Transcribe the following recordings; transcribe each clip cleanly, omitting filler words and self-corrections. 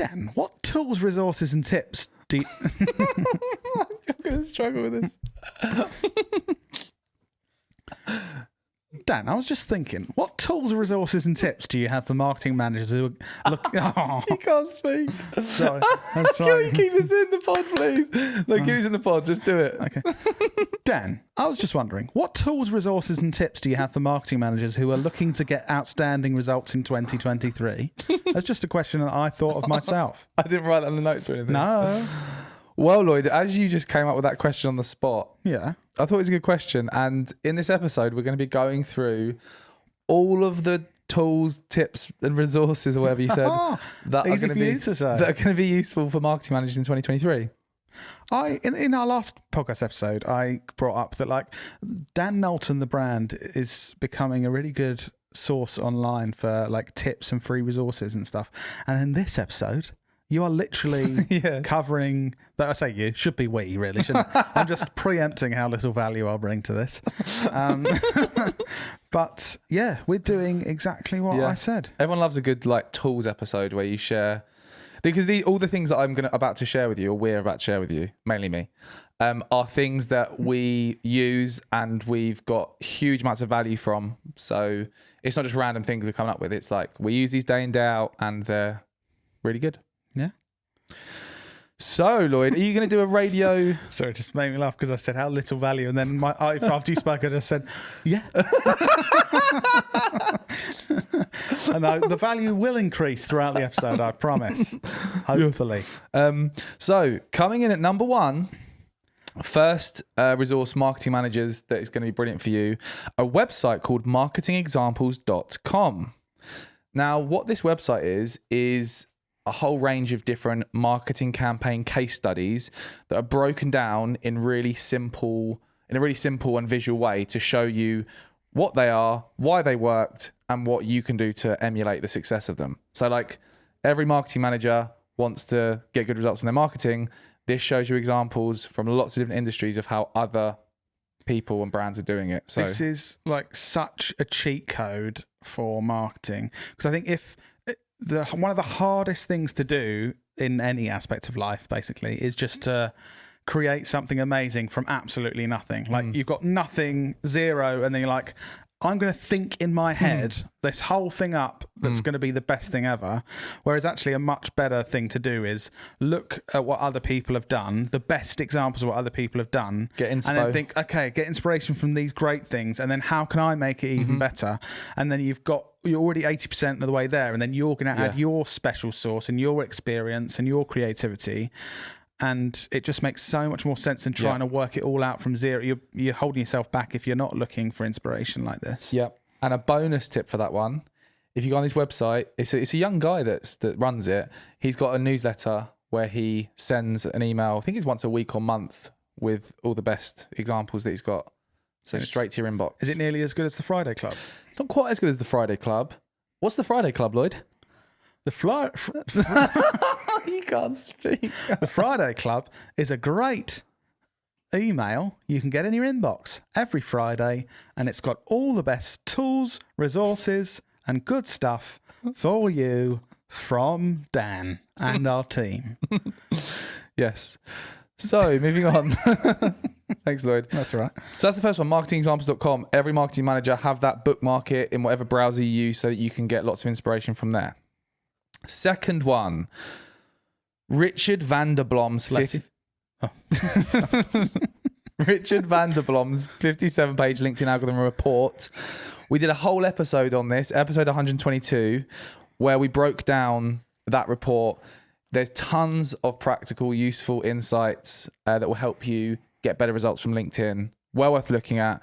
Dan, what tools, resources, and tips do you... I'm going to struggle with this. Dan, I was just thinking, what tools, resources, and tips do you have for marketing managers who are looking... Oh, He can't speak. sorry. I'm Can sorry. we keep this in the pod, please? No, keep this in the pod. Just do it. Okay. Dan, I was just wondering, what tools, resources, and tips do you have for marketing managers who are looking to get outstanding results in 2023? That's just a question that I thought of myself. I didn't write that in the notes or anything. No. Well, Lloyd, as you just came up with that question on the spot, Yeah. I thought it was a good question. And in this episode, we're going to be going through all of the tools, tips, and resources, or whatever you said, that are Easy going for you to say. that are going to be useful for marketing managers in 2023. In our last podcast episode, I brought up that like Dan Knowlton, the brand, is becoming a really good source online for like tips and free resources and stuff. And in this episode, you are literally Yeah. covering that. I say you should be we really shouldn't. I'm just preempting how little value I'll bring to this. But yeah, we're doing exactly what Yeah. I said. Everyone loves a good like tools episode where you share, because all the things that I'm about to share with you, or we're about to share with you, mainly me, are things that we use and we've got huge amounts of value from. So it's not just random things we're coming up with. It's like we use these day in, day out, and they're really good. Yeah. So, Lloyd, are you going to do a radio? Sorry, it just made me laugh because I said how little value, and then after you spoke, I just said, yeah. And the value will increase throughout the episode, I promise. Hopefully. So, coming in at number 1, first resource marketing managers that is going to be brilliant for you, a website called marketingexamples.com. Now, what this website is a whole range of different marketing campaign case studies that are broken down in a really simple and visual way to show you what they are, why they worked, and what you can do to emulate the success of them. So like every marketing manager wants to get good results from their marketing. This shows you examples from lots of different industries of how other people and brands are doing it. So this is like such a cheat code for marketing, because I think one of the hardest things to do in any aspect of life basically is just to create something amazing from absolutely nothing. Like you've got nothing, zero, and then you're like, I'm going to think in my head this whole thing up that's going to be the best thing ever. Whereas actually a much better thing to do is look at what other people have done, the best examples of what other people have done, and then think, okay, get inspiration from these great things, and then how can I make it even better? And then you're already 80% of the way there, and then you're going to add your special sauce and your experience and your creativity. And it just makes so much more sense than trying to work it all out from zero. You're holding yourself back if you're not looking for inspiration like this. Yep. And a bonus tip for that one, if you go on his website, it's a young guy that runs it. He's got a newsletter where he sends an email, I think it's once a week or month, with all the best examples that he's got. So straight to your inbox. Is it nearly as good as the Friday Club? It's not quite as good as the Friday Club. What's the Friday Club, Lloyd? You can't speak. The Friday Club is a great email you can get in your inbox every Friday, and it's got all the best tools, resources, and good stuff for you from Dan and our team. Yes. So, moving on. Thanks, Lloyd. That's all right. So that's the first one, marketingexamples.com. Every marketing manager have that bookmark it in whatever browser you use so that you can get lots of inspiration from there. Second one, Richard Vanderblom's Richard Vanderblom's 57-page LinkedIn algorithm report. We did a whole episode on this, episode 122, where we broke down that report. There's tons of practical, useful insights that will help you get better results from LinkedIn. Well worth looking at.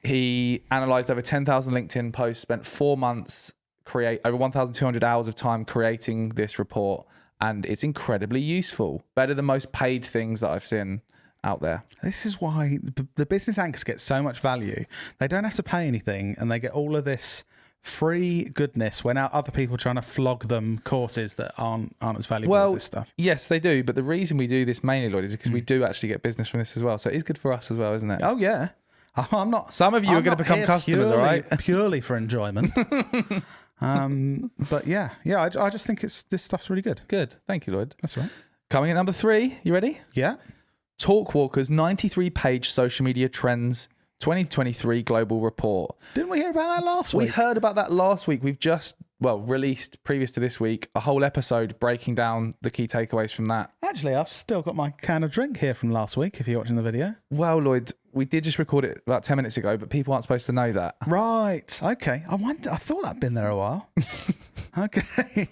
He analyzed over 10,000 LinkedIn posts, spent 4 months, create over 1,200 hours of time creating this report, and it's incredibly useful. Better than most paid things that I've seen out there. This is why the business anchors get so much value. They don't have to pay anything, and they get all of this free goodness when other people are trying to flog them courses that aren't as valuable as this stuff. Yes, they do. But the reason we do this mainly, Lloyd, is because we do actually get business from this as well. So it is good for us as well, isn't it? Oh, yeah. I'm not. Some of you are going to become customers, all right? Purely for enjoyment. But yeah, I just think this stuff's really good. Good. Thank you, Lloyd. That's right. Coming at number 3. You ready? Yeah. Talkwalker's 93-page social media trends 2023 global report. Didn't we hear about that last We week? heard about that last week. We've just, released previous to this week, a whole episode breaking down the key takeaways from that. Actually, I've still got my can of drink here from last week, if you're watching the video. Well, Lloyd, we did just record it about 10 minutes ago, but people aren't supposed to know that. Right. Okay. I thought that'd been there a while. Okay.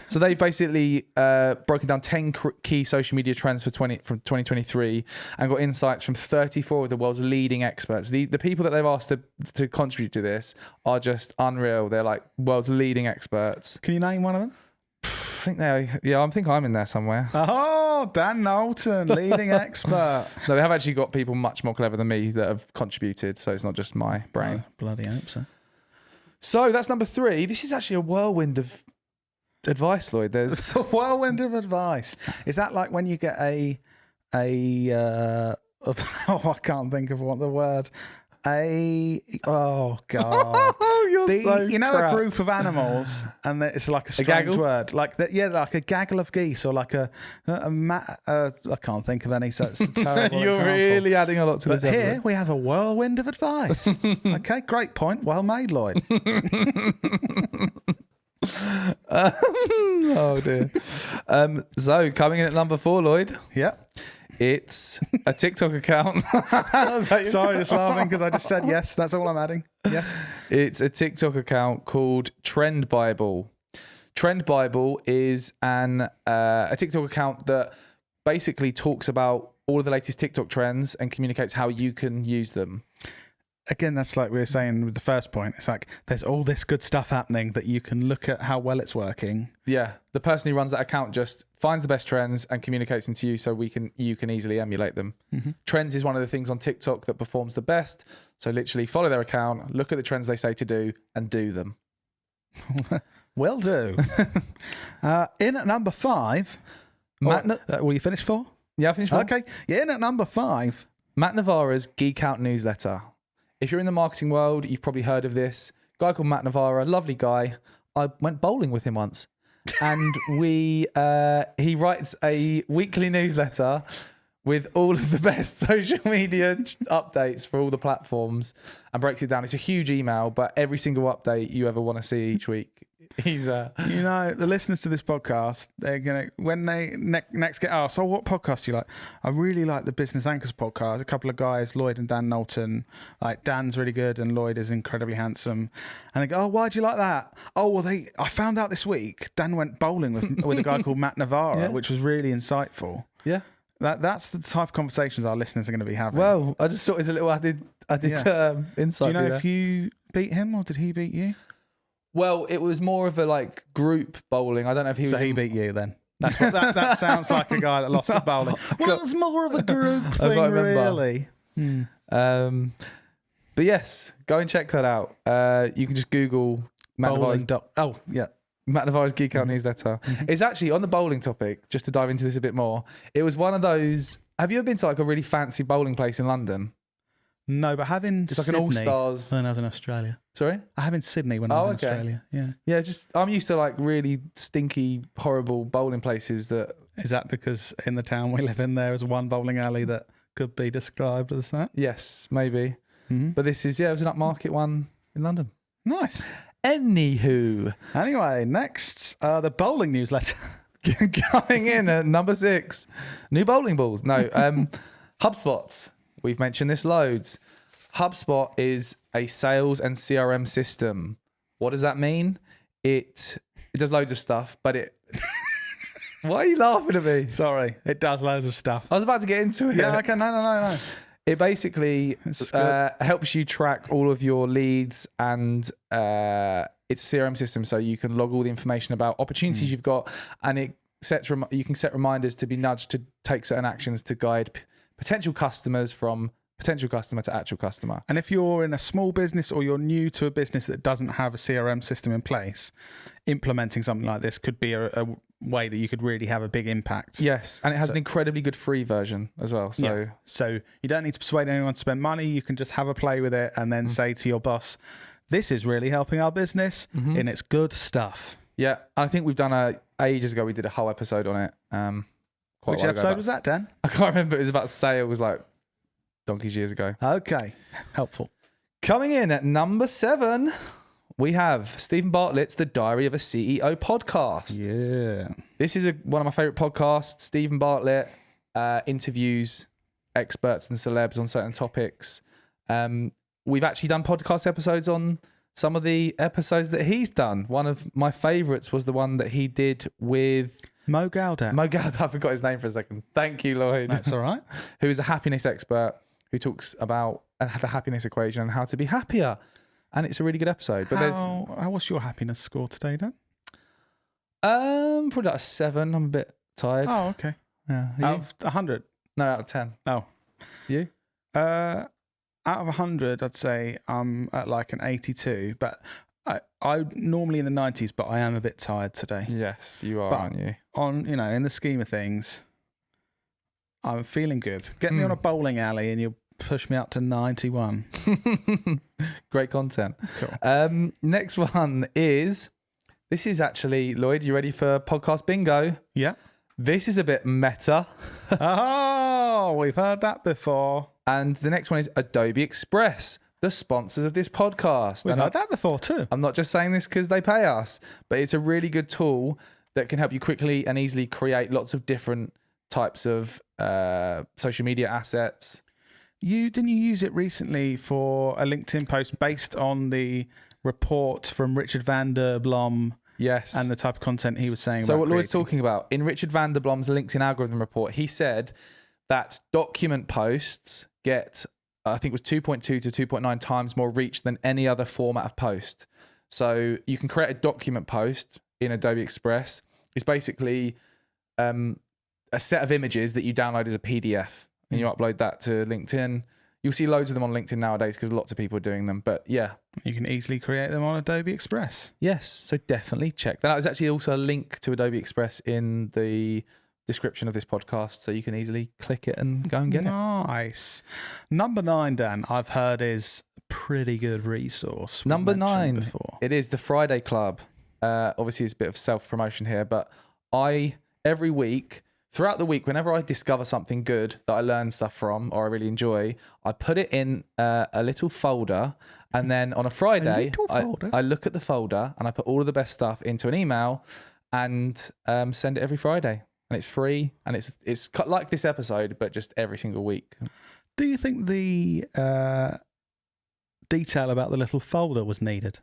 So they've basically broken down 10 key social media trends from 2023 and got insights from 34 of the world's leading experts. The people that they've asked to contribute to this are just unreal. They're like world's leading experts. Can you name one of them? I think I'm in there somewhere. Oh, Dan Knowlton, leading expert. No, they have actually got people much more clever than me that have contributed, so it's not just my brain. Oh, bloody hope so. So that's number 3. This is actually a whirlwind of advice, Lloyd. It's a whirlwind of advice. Is that like when you get I can't think of what the word. Oh god! Crap. A group of animals, and it's like a strange gaggle? word, like that. Yeah, like a gaggle of geese, or like I can't think of any. So it's a terrible You're example. really adding a lot to But this. here episode. we have a whirlwind of advice. Okay, great point. Well made, Lloyd. Oh dear. So coming in at number 4, Lloyd. Yep. It's a TikTok account. Sorry, just laughing because I just said yes. That's all I'm adding. Yes. It's a TikTok account called Trend Bible. Trend Bible is a TikTok account that basically talks about all of the latest TikTok trends and communicates how you can use them. Again, that's like we were saying with the first point. It's like there's all this good stuff happening that you can look at how well it's working. Yeah, the person who runs that account just finds the best trends and communicates them to you so you can easily emulate them. Mm-hmm. Trends is one of the things on TikTok that performs the best. So literally follow their account, look at the trends they say to do, and do them. Will do. In at number 5, will you finish 4? Yeah, I finished one. Okay. Yeah, in at number 5. Matt Navarra's Geek Out newsletter. If you're in the marketing world, you've probably heard of this. Guy called Matt Navarra, lovely guy. I went bowling with him once. And he writes a weekly newsletter with all of the best social media updates for all the platforms and breaks it down. It's a huge email, but every single update you ever want to see each week. He's the listeners to this podcast, they're gonna, when they next get asked, what podcast do you like? I really like the Business Anchors podcast. A couple of guys, Lloyd and Dan Knowlton. Like Dan's really good and Lloyd is incredibly handsome. And they go, why do you like that? I found out this week Dan went bowling with a guy called Matt Navarra, which was really insightful. Yeah. That's the type of conversations our listeners are going to be having. Well, I just thought as a little added insight. Do you know if you beat him or did he beat you? Well, it was more of a group bowling. I don't know if he was. So he beat you then. That's what that sounds like a guy that lost at bowling. Well, it's more of a group thing, really. But yes, go and check that out. You can just Google Matt Navarra's Matt Navarra's Geek Out newsletter. It's actually on the bowling topic. Just to dive into this a bit more, it was one of those. Have you ever been to a really fancy bowling place in London? No, but having it's like an all-stars. When I was in Australia. Sorry? I have in Sydney when I was in Australia. Yeah. Yeah, I'm used to really stinky, horrible bowling places that... Is that because in the town we live in there is one bowling alley that could be described as that? Yes, maybe. Mm-hmm. But this is, it was an upmarket one in London. Nice. Anywho. Anyway, next, the bowling newsletter. Going in at number 6. New bowling balls. No, HubSpot. We've mentioned this loads. HubSpot is a sales and CRM system. What does that mean? It does loads of stuff, but it... Why are you laughing at me? Sorry, it does loads of stuff. I was about to get into it. Yeah, okay, no. It basically helps you track all of your leads and it's a CRM system, so you can log all the information about opportunities you've got, and you can set reminders to be nudged to take certain actions to guide potential customers from potential customer to actual customer. And if you're in a small business or you're new to a business that doesn't have a CRM system in place, implementing something like this could be a way that you could really have a big impact. Yes, and it has an incredibly good free version as well. So you don't need to persuade anyone to spend money. You can just have a play with it and then say to your boss, this is really helping our business and it's good stuff. Yeah, I think we've done ages ago. We did a whole episode on it. Which episode was that, Dan? I can't remember. It was about sales, like donkey's years ago. Okay, helpful. Coming in at number 7, we have Stephen Bartlett's The Diary of a CEO podcast. Yeah, this is one of my favorite podcasts. Stephen Bartlett interviews experts and celebs on certain topics. We've actually done podcast episodes on some of the episodes that he's done. One of my favorites was the one that he did with Mo Gaudat. I forgot his name for a second. Thank you, Lloyd. That's all right. Who is a happiness expert who talks about the happiness equation and how to be happier. And it's a really good episode. But what's your happiness score today, Dan? Probably like a 7. I'm a bit tired. Oh, okay. Yeah. Out of 100? No, out of 10. Oh. You? Out of 100, I'd say I'm at like an 82, but I normally in the 90s, but I am a bit tired today. Yes, you are, aren't you? In the scheme of things, I'm feeling good. Get me on a bowling alley and you'll push me up to 91. Great content. Cool. Next one this is actually, Lloyd, you ready for podcast bingo? Yeah. This is a bit meta. Oh, we've heard that before. And the next one is Adobe Express, the sponsors of this podcast. We've heard that before too. I'm not just saying this because they pay us, but it's a really good tool that can help you quickly and easily create lots of different types of social media assets. Didn't you use it recently for a LinkedIn post based on the report from Richard van der Blom? Yes. And the type of content he was saying. So about what Lloyd's creating. talking about, in Richard van der Blom's LinkedIn algorithm report, he said that document posts get, I think it was 2.2 to 2.9 times more reach than any other format of post. So you can create a document post in Adobe Express. It's basically a set of images that you download as a PDF and you upload that to LinkedIn. You'll see loads of them on LinkedIn nowadays because lots of people are doing them. But yeah. You can easily create them on Adobe Express. Yes. So definitely check that out. There's actually also a link to Adobe Express in the description of this podcast, so you can easily click it and go and get it. Nice. Number 9, Dan, I've heard is a pretty good resource. Number 9, it is the Friday Club. Obviously, it's a bit of self-promotion here, but every week, throughout the week, whenever I discover something good that I learn stuff from or I really enjoy, I put it in a little folder, and then on a Friday, I look at the folder and I put all of the best stuff into an email and send it every Friday. And it's free, and it's like this episode, but just every single week. Do you think the detail about the little folder was needed?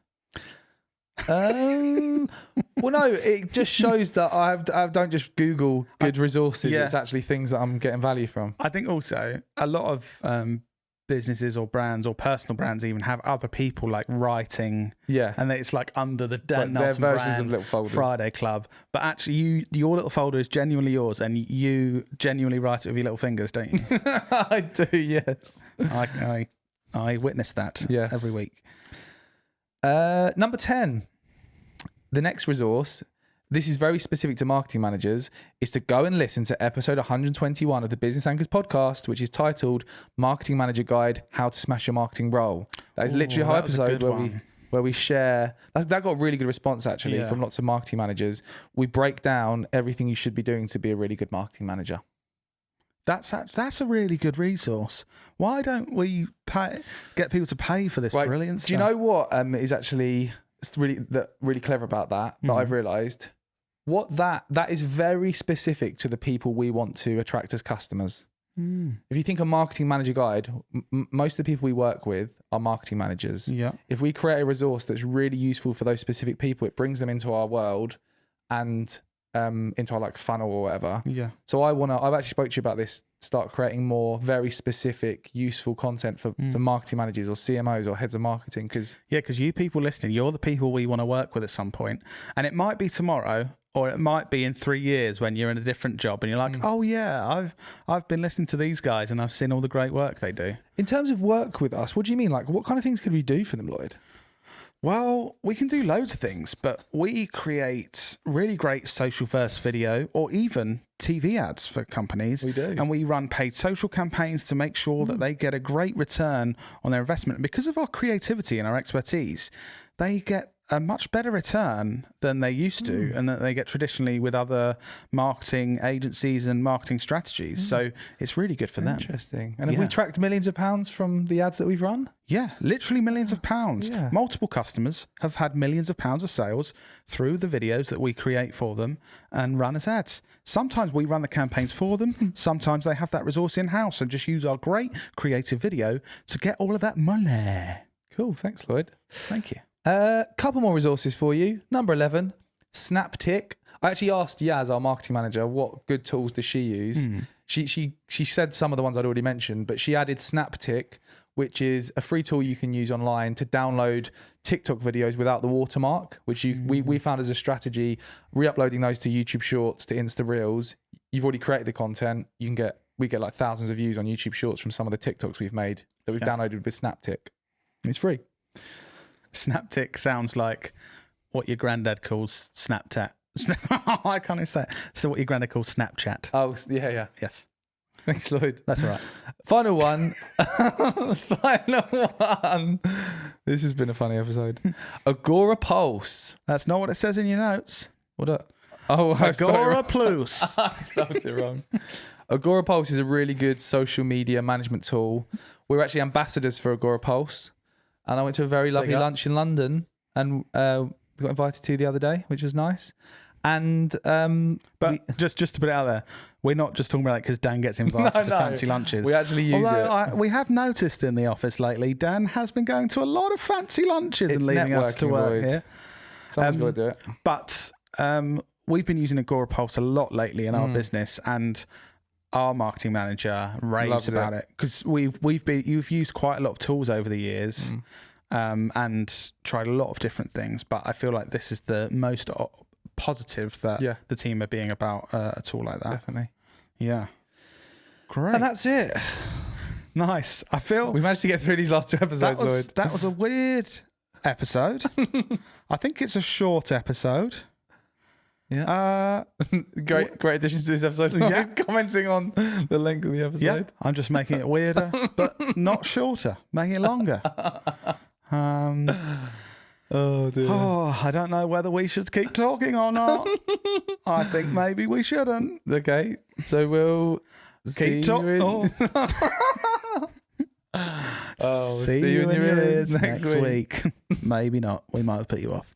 Well, no, it just shows that I don't just Google good resources. Yeah. It's actually things that I'm getting value from. I think also a lot of businesses or brands or personal brands even have other people like writing, and it's like under the Dan Nelson their versions brand of little folders. Friday Club, but actually your little folder is genuinely yours and you genuinely write it with your little fingers, don't you? I do, yes. I witness that every week. Number 10, the next resource, this is very specific to marketing managers, is to go and listen to episode 121 of the Business Anchors podcast, which is titled Marketing Manager Guide, How to Smash Your Marketing Role. That is literally a whole episode where we share, that got a really good response actually from lots of marketing managers. We break down everything you should be doing to be a really good marketing manager. That's a really good resource. Why don't we get people to pay for this brilliant stuff? Do you know what is actually really clever about that I've realised? That is very specific to the people we want to attract as customers. If you think a marketing manager guide, most of the people we work with are marketing managers. Yeah. If we create a resource that's really useful for those specific people, it brings them into our world and into our like funnel or whatever. Yeah. So I've actually spoke to you about this, start creating more very specific, useful content for marketing managers or CMOs or heads of marketing. Because you people listening, you're the people we want to work with at some point. And it might be tomorrow or it might be in 3 years when you're in a different job and you're like, oh yeah, I've been listening to these guys and I've seen all the great work they do. In terms of work with us, what do you mean? Like what kind of things could we do for them, Lloyd? Well, we can do loads of things, but we create really great social first video or even TV ads for companies. We do. And we run paid social campaigns to make sure that they get a great return on their investment. And because of our creativity and our expertise, they get a much better return than they used to and that they get traditionally with other marketing agencies and marketing strategies. So it's really good for them. Interesting. And have we tracked millions of pounds from the ads that we've run? Yeah, literally millions of pounds. Yeah. Multiple customers have had millions of pounds of sales through the videos that we create for them and run as ads. Sometimes we run the campaigns for them. Sometimes they have that resource in-house and just use our great creative video to get all of that money. Cool. Thanks, Lloyd. Thank you. Couple more resources for you. Number 11, SnapTick. I actually asked Yaz, our marketing manager, what good tools does she use. She said some of the ones I'd already mentioned, but she added SnapTick, which is a free tool you can use online to download TikTok videos without the watermark, which we found as a strategy, re-uploading those to YouTube Shorts, to Insta Reels. You've already created the content. We get like thousands of views on YouTube Shorts from some of the TikToks we've made that we've downloaded with SnapTick. It's free. SnapTick sounds like what your granddad calls Snapchat. I can't even say it. So what your granddad calls Snapchat. Oh, yeah. Yes. Thanks, Lloyd. That's all right. Final one. Final one. This has been a funny episode. Agora Pulse. That's not what it says in your notes. What? Agora Plus. I spelled it wrong. Agora Pulse is a really good social media management tool. We're actually ambassadors for Agora Pulse. And I went to a very lovely lunch in London and got invited to the other day, which was nice. And just to put it out there, we're not just talking about it because Dan gets invited to fancy lunches. We actually use it. We have noticed in the office lately, Dan has been going to a lot of fancy lunches and leaving us to work here. Someone's got to do it. But we've been using Agora Pulse a lot lately in our business, and our marketing manager raves about it because you've used quite a lot of tools over the years and tried a lot of different things, but I feel like this is the most positive that the team are being about a tool like that. Definitely. Yeah. Great. And that's it. Nice. I feel we managed to get through these last 2 episodes, Lloyd. That was a weird episode. I think it's a short episode. Yeah. Great additions to this episode. Yeah. Commenting on the length of the episode. Yeah. I'm just making it weirder, but not shorter, making it longer. Oh dear. Oh, I don't know whether we should keep talking or not. I think maybe we shouldn't. Okay. So we'll keep talking. See you in your ears next week. Maybe not. We might have put you off.